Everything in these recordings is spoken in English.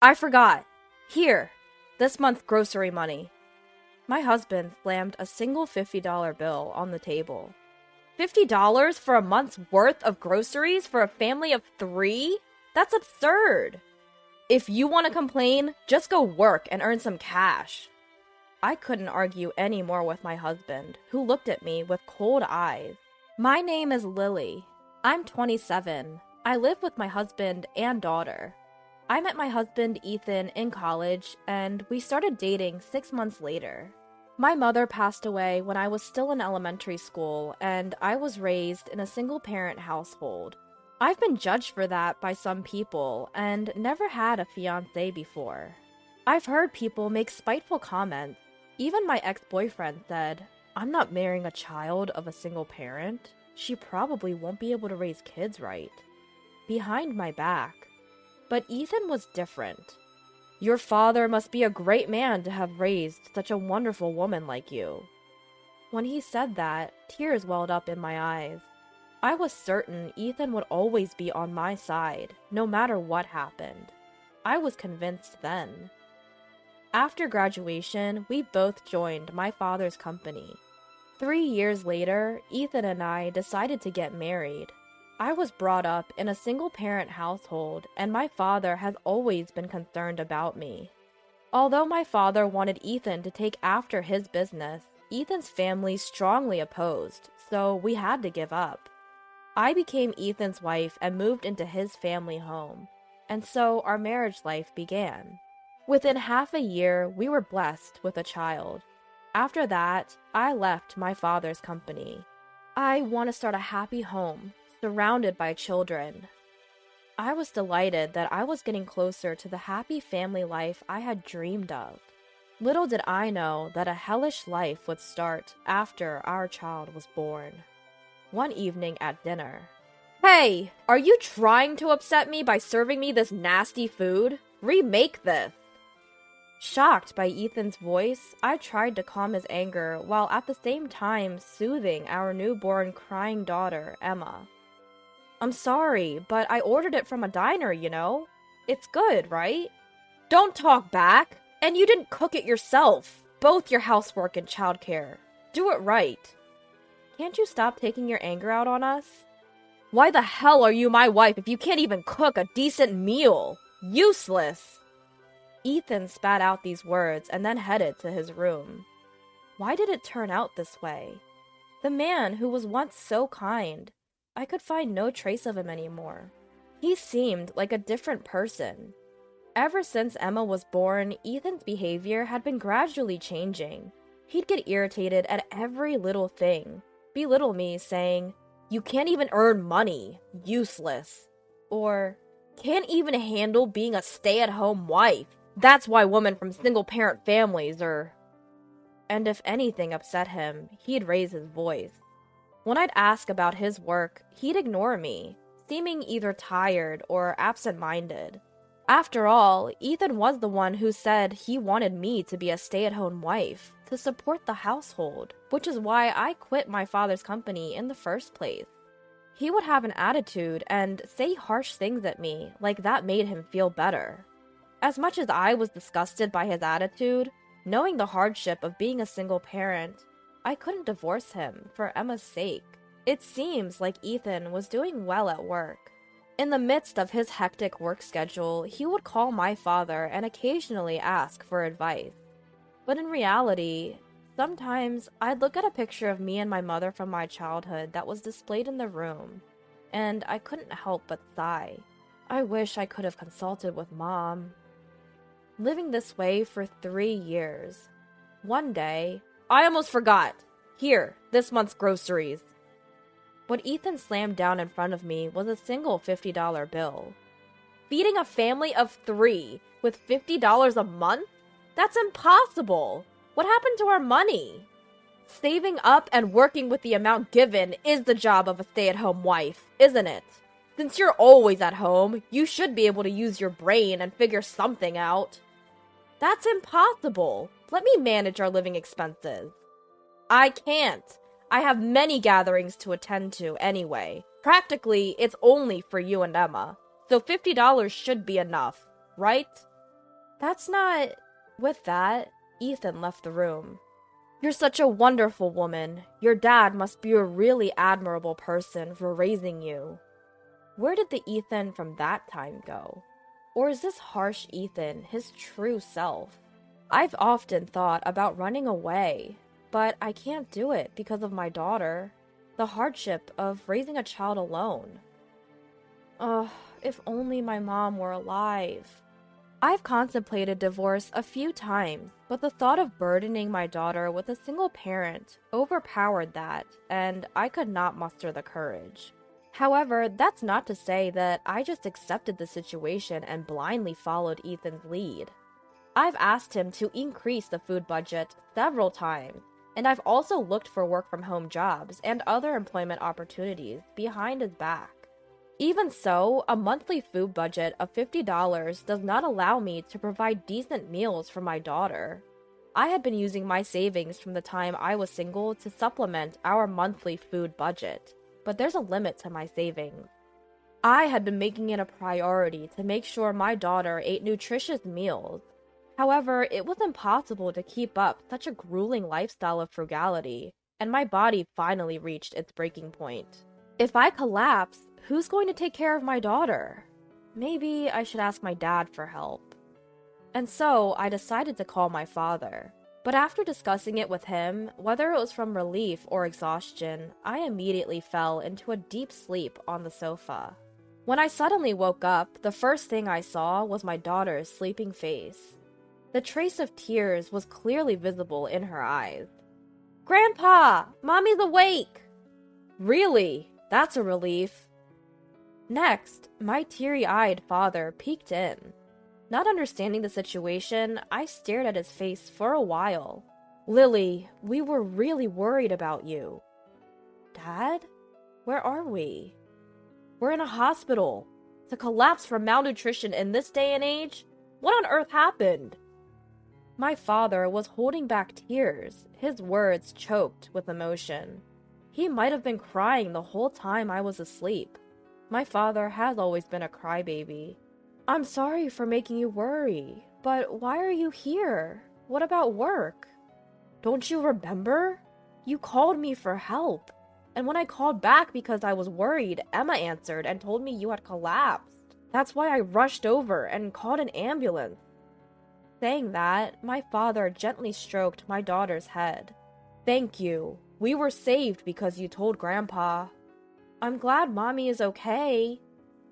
I forgot. Here, this month's grocery money. My husband slammed a single $50 bill on the table. $50 for a month's worth of groceries for a family of 3? That's absurd. If you want to complain, just go work and earn some cash. I couldn't argue any more with my husband, who looked at me with cold eyes. My name is Lily. I'm 27. I live with my husband and daughter. I met my husband Ethan in college, and we started dating 6 months later. My mother passed away when I was still in elementary school, and I was raised in a single-parent household. I've been judged for that by some people, and never had a fiancé before. I've heard people make spiteful comments. Even my ex-boyfriend said, "I'm not marrying a child of a single parent. She probably won't be able to raise kids right." Behind my back. But Ethan was different. "Your father must be a great man to have raised such a wonderful woman like you." When he said that, tears welled up in my eyes. I was certain Ethan would always be on my side, no matter what happened. I was convinced then. After graduation, we both joined my father's company. 3 years later, Ethan and I decided to get married. I was brought up in a single-parent household, and my father has always been concerned about me. Although my father wanted Ethan to take after his business, Ethan's family strongly opposed, so we had to give up. I became Ethan's wife and moved into his family home, and so our marriage life began. Within half a year, we were blessed with a child. After that, I left my father's company. I want to start a happy home, surrounded by children. I was delighted that I was getting closer to the happy family life I had dreamed of. Little did I know that a hellish life would start after our child was born. One evening at dinner. "Hey, are you trying to upset me by serving me this nasty food? Remake this." Shocked by Ethan's voice, I tried to calm his anger while at the same time soothing our newborn crying daughter, Emma. "I'm sorry, but I ordered it from a diner, you know. It's good, right?" "Don't talk back! And you didn't cook it yourself! Both your housework and childcare. Do it right." "Can't you stop taking your anger out on us?" "Why the hell are you my wife if you can't even cook a decent meal? Useless!" Ethan spat out these words and then headed to his room. Why did it turn out this way? The man who was once so kind, I could find no trace of him anymore. He seemed like a different person. Ever since Emma was born, Ethan's behavior had been gradually changing. He'd get irritated at every little thing, belittle me, saying, "You can't even earn money, useless." Or, "Can't even handle being a stay-at-home wife. That's why women from single-parent families are..." And if anything upset him, he'd raise his voice. When I'd ask about his work, he'd ignore me, seeming either tired or absent-minded. After all, Ethan was the one who said he wanted me to be a stay-at-home wife, to support the household, which is why I quit my father's company in the first place. He would have an attitude and say harsh things at me, like that made him feel better. As much as I was disgusted by his attitude, knowing the hardship of being a single parent, I couldn't divorce him for Emma's sake. It seems like Ethan was doing well at work. In the midst of his hectic work schedule, he would call my father and occasionally ask for advice. But in reality, sometimes I'd look at a picture of me and my mother from my childhood that was displayed in the room, and I couldn't help but sigh. I wish I could have consulted with Mom. Living this way for 3 years. One day, "I almost forgot. Here, this month's groceries." What Ethan slammed down in front of me was a single $50 bill. Feeding a family of 3 with $50 a month? That's impossible! What happened to our money? Saving up and working with the amount given is the job of a stay-at-home wife, isn't it? Since you're always at home, you should be able to use your brain and figure something out. That's impossible. Let me manage our living expenses. I can't. I have many gatherings to attend to anyway. Practically, it's only for you and Emma. So $50 should be enough, right? That's not... With that, Ethan left the room. You're such a wonderful woman. Your dad must be a really admirable person for raising you. Where did the Ethan from that time go? Or is this harsh Ethan his true self? I've often thought about running away, but I can't do it because of my daughter. The hardship of raising a child alone. Ugh, if only my mom were alive. I've contemplated divorce a few times, but the thought of burdening my daughter with a single parent overpowered that, and I could not muster the courage. However, that's not to say that I just accepted the situation and blindly followed Ethan's lead. I've asked him to increase the food budget several times, and I've also looked for work-from-home jobs and other employment opportunities behind his back. Even so, a monthly food budget of $50 does not allow me to provide decent meals for my daughter. I had been using my savings from the time I was single to supplement our monthly food budget, but there's a limit to my savings. I had been making it a priority to make sure my daughter ate nutritious meals. However, it was impossible to keep up such a grueling lifestyle of frugality, and my body finally reached its breaking point. If I collapse, who's going to take care of my daughter? Maybe I should ask my dad for help. And so I decided to call my father. But after discussing it with him, whether it was from relief or exhaustion, I immediately fell into a deep sleep on the sofa. When I suddenly woke up, the first thing I saw was my daughter's sleeping face. The trace of tears was clearly visible in her eyes. "Grandpa! Mommy's awake!" "Really? That's a relief." Next, my teary-eyed father peeked in. Not understanding the situation, I stared at his face for a while. "Lily, we were really worried about you." "Dad? Where are we?" "We're in a hospital. To collapse from malnutrition in this day and age? What on earth happened?" My father was holding back tears, his words choked with emotion. He might have been crying the whole time I was asleep. My father has always been a crybaby. "I'm sorry for making you worry, but why are you here? What about work? Don't you remember? You called me for help. And when I called back because I was worried, Emma answered and told me you had collapsed. That's why I rushed over and called an ambulance." Saying that, my father gently stroked my daughter's head. "Thank you. We were saved because you told Grandpa." "I'm glad Mommy is okay."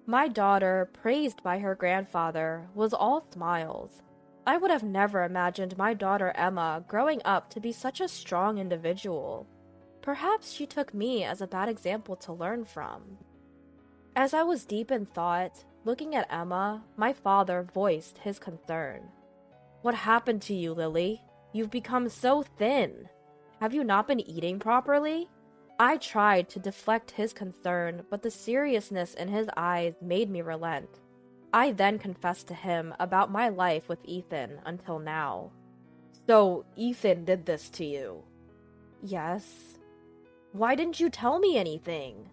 My daughter, praised by her grandfather, was all smiles. I would have never imagined my daughter Emma growing up to be such a strong individual. Perhaps she took me as a bad example to learn from. As I was deep in thought, looking at Emma, my father voiced his concern. "What happened to you, Lily? You've become so thin. Have you not been eating properly?" I tried to deflect his concern, but the seriousness in his eyes made me relent. I then confessed to him about my life with Ethan until now. "So, Ethan did this to you?" "Yes." "Why didn't you tell me anything?"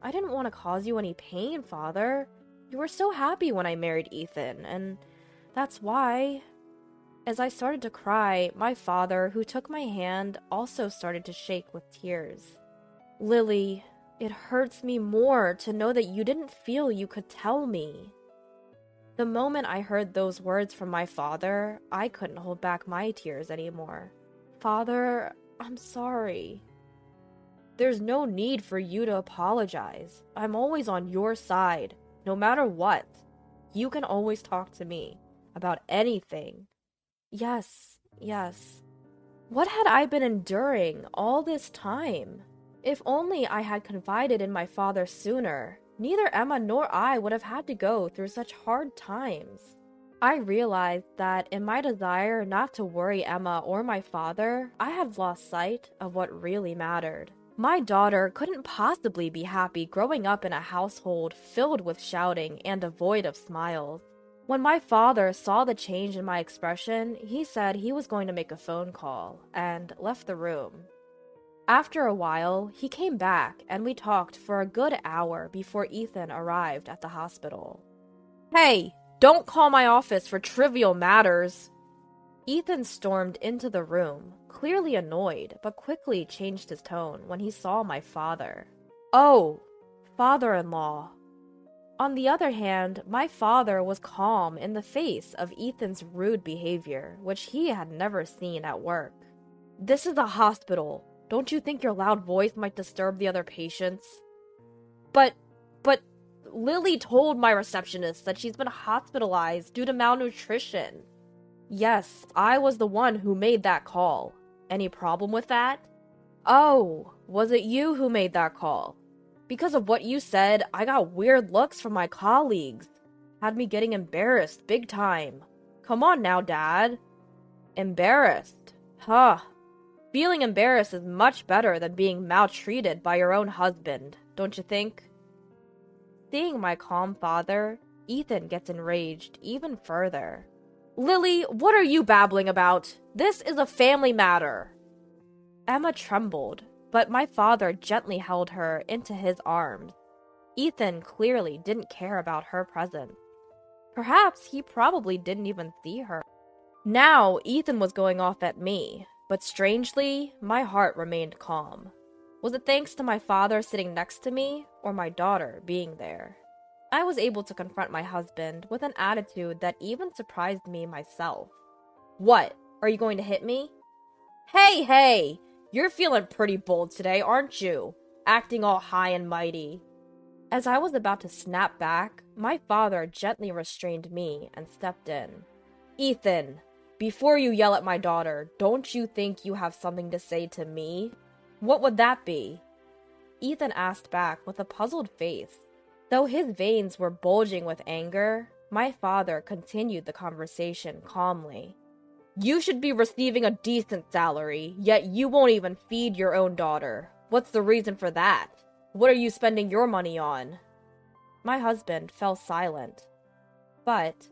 "I didn't want to cause you any pain, Father. You were so happy when I married Ethan, and that's why." As I started to cry, my father, who took my hand, also started to shake with tears. "Lily, it hurts me more to know that you didn't feel you could tell me." The moment I heard those words from my father, I couldn't hold back my tears anymore. "Father, I'm sorry." "There's no need for you to apologize. I'm always on your side, no matter what. You can always talk to me about anything." Yes. What had I been enduring all this time? If only I had confided in my father sooner, neither Emma nor I would have had to go through such hard times. I realized that in my desire not to worry Emma or my father, I had lost sight of what really mattered. My daughter couldn't possibly be happy growing up in a household filled with shouting and devoid of smiles. When my father saw the change in my expression, he said he was going to make a phone call, and left the room. After a while, he came back, and we talked for a good hour before Ethan arrived at the hospital. "Hey, Don't call my office for trivial matters. Ethan stormed into the room, clearly annoyed, but quickly changed his tone when he saw my father. Oh, father-in-law. On the other hand, my father was calm in the face of Ethan's rude behavior, which he had never seen at work. This is a hospital. Don't you think your loud voice might disturb the other patients? But Lily told my receptionist that she's been hospitalized due to malnutrition. Yes, I was the one who made that call. Any problem with that? Oh, was it you who made that call? Because of what you said, I got weird looks from my colleagues. Had me getting embarrassed big time. Come on now, Dad. Embarrassed? Huh. Feeling embarrassed is much better than being maltreated by your own husband, don't you think? Seeing my calm father, Ethan gets enraged even further. Lily, what are you babbling about? This is a family matter. Emma trembled, but my father gently held her into his arms. Ethan clearly didn't care about her presence. Perhaps he probably didn't even see her. Now Ethan was going off at me, but strangely, my heart remained calm. Was it thanks to my father sitting next to me, or my daughter being there? I was able to confront my husband with an attitude that even surprised me myself. What? Are you going to hit me? Hey! You're feeling pretty bold today, aren't you? Acting all high and mighty. As I was about to snap back, my father gently restrained me and stepped in. Ethan, before you yell at my daughter, don't you think you have something to say to me? What would that be? Ethan asked back with a puzzled face. Though his veins were bulging with anger, my father continued the conversation calmly. You should be receiving a decent salary, yet you won't even feed your own daughter. What's the reason for that? What are you spending your money on? My husband fell silent. But,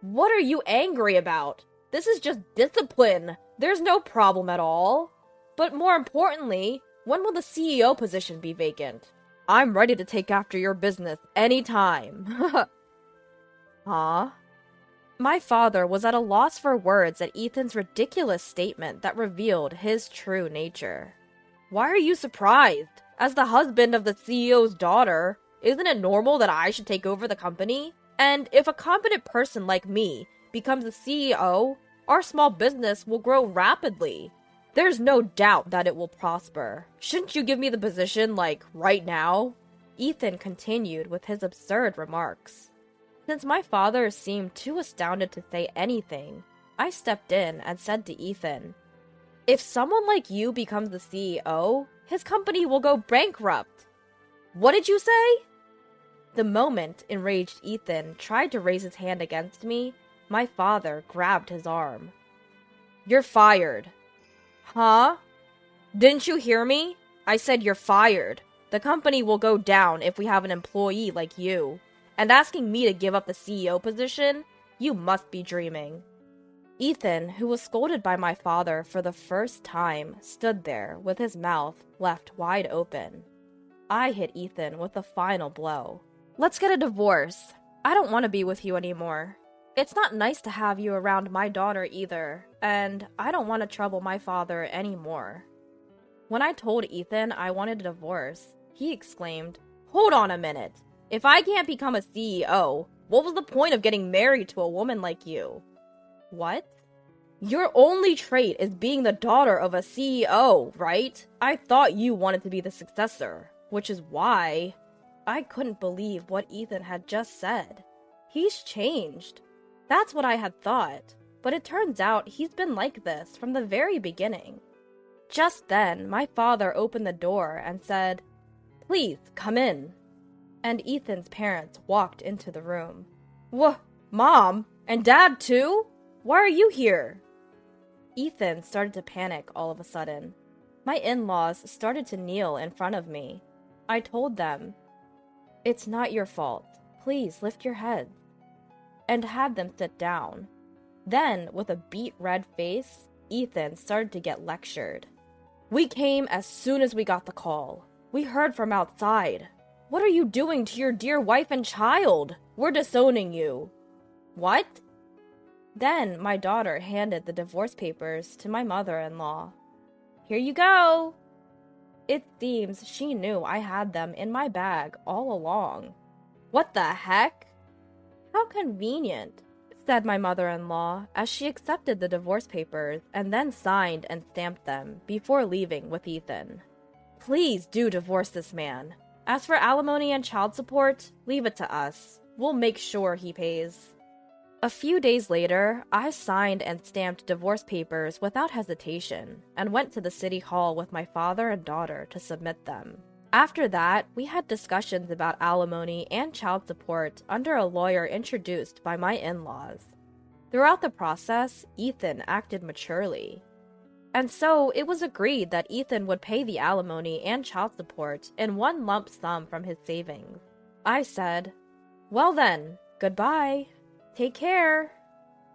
what are you angry about? This is just discipline. There's no problem at all. But more importantly, when will the CEO position be vacant? I'm ready to take after your business anytime. Huh? My father was at a loss for words at Ethan's ridiculous statement that revealed his true nature. Why are you surprised? As the husband of the CEO's daughter, isn't it normal that I should take over the company? And if a competent person like me becomes the CEO, our small business will grow rapidly. There's no doubt that it will prosper. Shouldn't you give me the position, right now? Ethan continued with his absurd remarks. Since my father seemed too astounded to say anything, I stepped in and said to Ethan, if someone like you becomes the CEO, his company will go bankrupt. What did you say? The moment enraged Ethan tried to raise his hand against me, my father grabbed his arm. You're fired. Huh? Didn't you hear me? I said you're fired. The company will go down if we have an employee like you. And asking me to give up the CEO position? You must be dreaming. Ethan, who was scolded by my father for the first time, stood there with his mouth left wide open. I hit Ethan with the final blow. Let's get a divorce. I don't want to be with you anymore. It's not nice to have you around my daughter either, and I don't want to trouble my father anymore. When I told Ethan I wanted a divorce, he exclaimed, Hold on a minute. If I can't become a CEO, what was the point of getting married to a woman like you? What? Your only trait is being the daughter of a CEO, right? I thought you wanted to be the successor, which is why I couldn't believe what Ethan had just said. He's changed. That's what I had thought, but it turns out he's been like this from the very beginning. Just then, my father opened the door and said, Please, come in. And Ethan's parents walked into the room. Mom? And Dad too? Why are you here? Ethan started to panic all of a sudden. My in-laws started to kneel in front of me. I told them, It's not your fault. Please lift your heads. And had them sit down. Then, with a beet red face, Ethan started to get lectured. We came as soon as we got the call. We heard from outside. What are you doing to your dear wife and child? We're disowning you. What? Then my daughter handed the divorce papers to my mother-in-law. Here you go! It seems she knew I had them in my bag all along. What the heck? How convenient, said my mother-in-law as she accepted the divorce papers and then signed and stamped them before leaving with Ethan. Please do divorce this man. As for alimony and child support, leave it to us. We'll make sure he pays. A few days later, I signed and stamped divorce papers without hesitation and went to the city hall with my father and daughter to submit them. After that, we had discussions about alimony and child support under a lawyer introduced by my in-laws. Throughout the process, Ethan acted maturely. And so it was agreed that Ethan would pay the alimony and child support in one lump sum from his savings. I said, "Well then, goodbye. Take care,"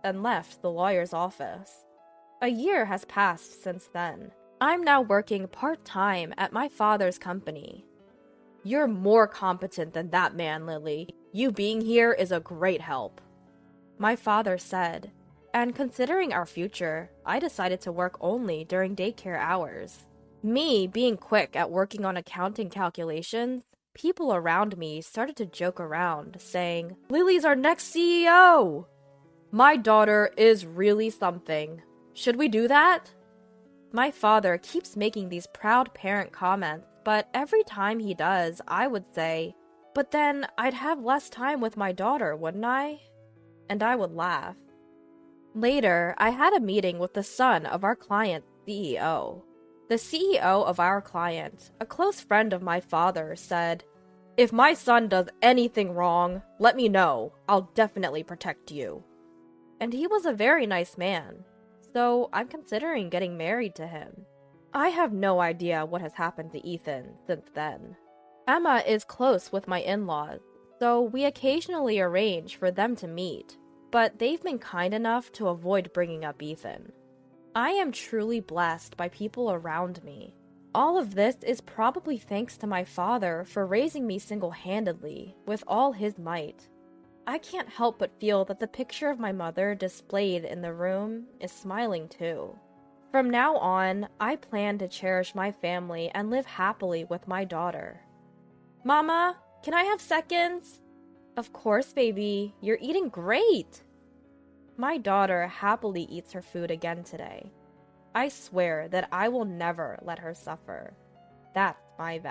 and left the lawyer's office. A year has passed since then. I'm now working part-time at my father's company. You're more competent than that man, Lily. You being here is a great help, my father said, and considering our future, I decided to work only during daycare hours. Me being quick at working on accounting calculations, people around me started to joke around, saying, "Lily's our next CEO! My daughter is really something. Should we do that?" My father keeps making these proud parent comments, but every time he does, I would say, "But then I'd have less time with my daughter, wouldn't I?" And I would laugh. Later, I had a meeting with the son of our client's CEO. The CEO of our client, a close friend of my father, said, "If my son does anything wrong, let me know. I'll definitely protect you." And he was a very nice man, so I'm considering getting married to him. I have no idea what has happened to Ethan since then. Emma is close with my in-laws, so we occasionally arrange for them to meet, but they've been kind enough to avoid bringing up Ethan. I am truly blessed by people around me. All of this is probably thanks to my father for raising me single-handedly with all his might. I can't help but feel that the picture of my mother displayed in the room is smiling too. From now on, I plan to cherish my family and live happily with my daughter. "Mama, can I have seconds?" "Of course, baby. You're eating great." My daughter happily eats her food again today. I swear that I will never let her suffer. That's my vow.